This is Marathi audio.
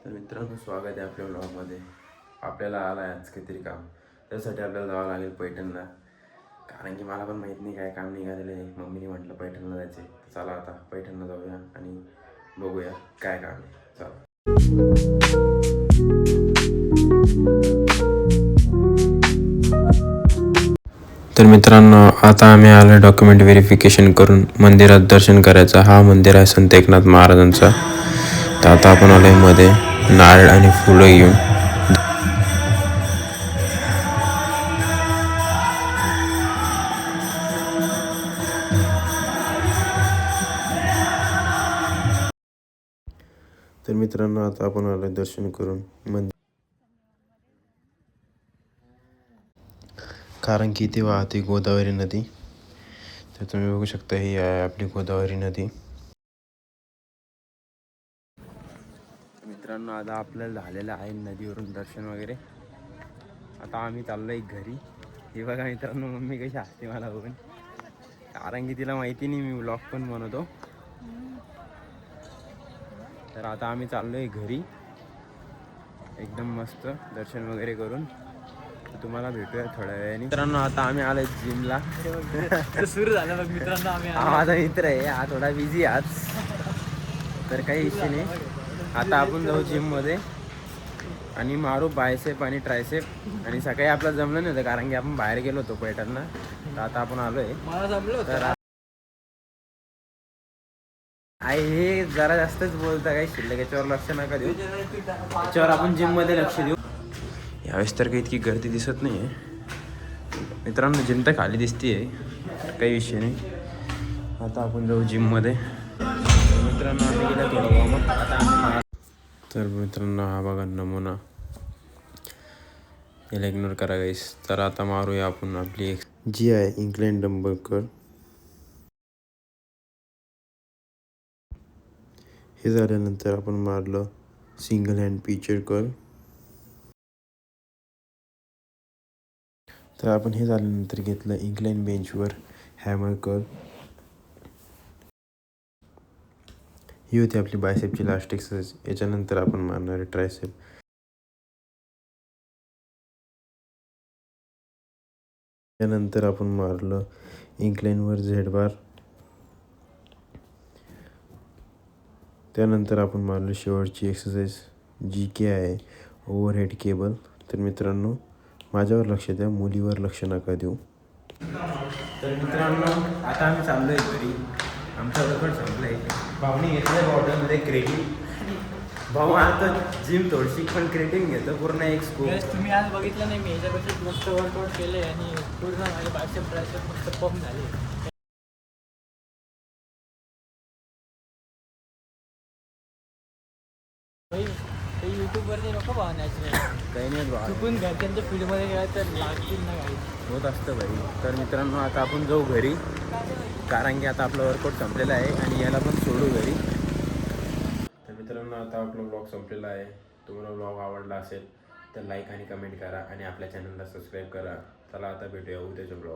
तर मित्रांनो, स्वागत आहे आपल्या ब्लॉगमध्ये. आपल्याला आला आहे आज काहीतरी काम. त्यासाठी आपल्याला जावं लागेल पैठणला, कारण की मला पण माहीत नाही काय काम निघालेलं आहे. मम्मीने म्हटलं पैठणला जायचं आहे. चला आता पैठणला जाऊया आणि बघूया काय काम आहे. चला. तर मित्रांनो, आता आम्ही आलो डॉक्युमेंट व्हेरिफिकेशन करून मंदिरात दर्शन करायचं. हा मंदिर आहे संत एकनाथ महाराजांचा. तर आता आपण आलोय मध्ये नारळ आणि फुलं घेऊन. तर मित्रांनो, आता आपण आलो दर्शन करून कारण की इथे वाहते गोदावरी नदी. तर तुम्ही बघू शकता, ही आहे आपली गोदावरी नदी. मित्रांनो, आता आपल्याला झालेलं आहे नदीवरून दर्शन वगैरे. आता आम्ही चाललोय घरी. हे बघा मित्रांनो, मम्मी कशी हसते मला बघून, कारण की तिला माहिती नाही मी व्लॉग पण बनवतो. तर आता आम्ही चाललोय घरी एकदम मस्त दर्शन वगैरे करून. तुम्हाला भेटूया थोड्या वेळाने. मित्रांनो, आता आम्ही आलोय जिमला. सुरू झालं बघ मित्रांनो. हा माझा मित्र आहे, हा थोडा बिझी आज, तर काही विषय नाही. आता आपण जाऊ जिममध्ये आणि मारू बायसेप आणि ट्रायसेप. आणि सकाळी आपलं जमलं नव्हतं कारण की आपण बाहेर गेलो होतो पैठणला. तर आता आपण आलोय. मला जमलं तर आई हे जरा जास्तच बोलता, काही शिल्लक याच्यावर लक्ष नका देऊ. याच्यावर आपण जिममध्ये लक्ष देऊ. यावेळेस तर काही इतकी गर्दी दिसत नाही आहे मित्रांनो. जिम तर खाली दिसते आहे, काही विषय नाही. आता आपण जाऊ जिममध्ये. मित्रांनो, आम्ही गेलो थोडं वॉर्मअप. आता आम्ही तर मित्रांनो, हा बघा नमुना, याला इग्नोर करा गाईस. तर आता मारूया आपण आपली एक जी आहे इंक्लाइन डंबल कर्ल. हे झाल्यानंतर आपण मारलं सिंगल हँड पिचर कर्ल. तर आपण हे झाल्यानंतर घेतलं इंक्लाइन बेंचवर हॅमर कर्ल. ही होती आपली बायसेपची लास्ट एक्सरसाइज. याच्यानंतर आपण मारणार आहे ट्रायसेप. त्यानंतर आपण मारलं इंक्लाइनवर झेड बार. त्यानंतर आपण मारलं शेवटची एक्सरसाइज जी के आहे ओव्हरहेड केबल. तर मित्रांनो, माझ्यावर लक्ष द्या, मुलीवर लक्ष नका देऊ. तर मित्रांनो, आता आम्ही चाललो आहे घरी. आमचा वर्कआउट संपलं आहे. भाऊने घेतलं आहे बॉटलमध्ये क्रेटिन. भाऊ आता जिम थोडीशी पण क्रेटिन घेतो, पूर्ण एक स्कूप. तुम्ही आज बघितलं नाही, मी ह्याच्यापेक्षा मस्त वर्कआउट केले आणि पूर्ण माझे बायसेप ट्रायसेप मस्त पंप झाले. ते यूट्यूबवरती नको पाहा नॅचरल. काही नाही बा, चुकून घरच्यांच्या फील्डमध्ये गेला तर लागतील ना काही. होत असतं भाई. तर मित्रांनो, आता आपण जाऊ घरी, कारण की आता आपलं वर्कआउट संपलेलं आहे आणि याला पण सोडू घरी. तर मित्रांनो, आता आपला ब्लॉग संपलेला आहे. तुम्हाला ब्लॉग आवडला असेल तर लाईक आणि कमेंट करा आणि आपल्या चॅनलला सबस्क्राईब करा. चला आता भेटूया उद्याच्या ब्लॉग.